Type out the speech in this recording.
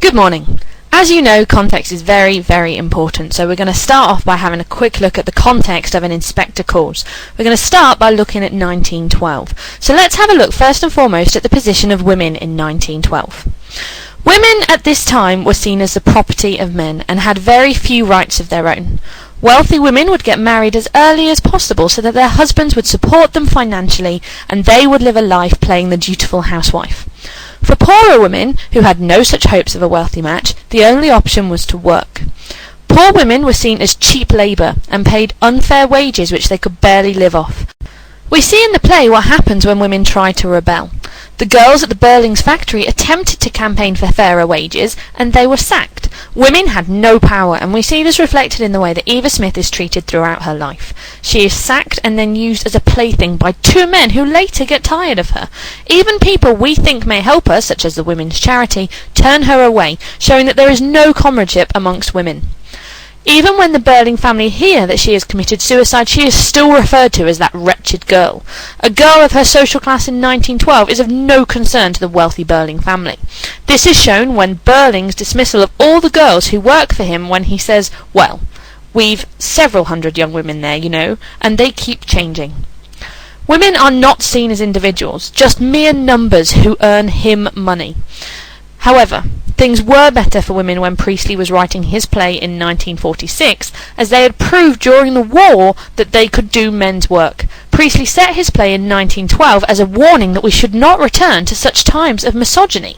Good morning. As you know, context is very, very important, so we're going to start off by having a quick look at the context of an inspector calls. We're going to start by looking at 1912. So let's have a look first and foremost at the position of women in 1912. Women at this time were seen as the property of men and had very few rights of their own. Wealthy women would get married as early as possible so that their husbands would support them financially and they would live a life playing the dutiful housewife. For poorer women, who had no such hopes of a wealthy match, the only option was to work. Poor women were seen as cheap labour and paid unfair wages which they could barely live off. We see in the play what happens when women try to rebel. The girls at the Burling's factory attempted to campaign for fairer wages, and they were sacked. Women had no power, and we see this reflected in the way that Eva Smith is treated throughout her life. She is sacked and then used as a plaything by two men who later get tired of her. Even people we think may help her, such as the Women's Charity, turn her away, showing that there is no comradeship amongst women. Even when the Burling family hear that she has committed suicide, she is still referred to as that wretched girl. A girl of her social class in 1912 is of no concern to the wealthy Burling family. This is shown when Burling's dismissal of all the girls who work for him when he says, "Well, we've several hundred young women there, you know, and they keep changing." Women are not seen as individuals, just mere numbers who earn him money. However, things were better for women when Priestley was writing his play in 1946, as they had proved during the war that they could do men's work. Priestley set his play in 1912 as a warning that we should not return to such times of misogyny.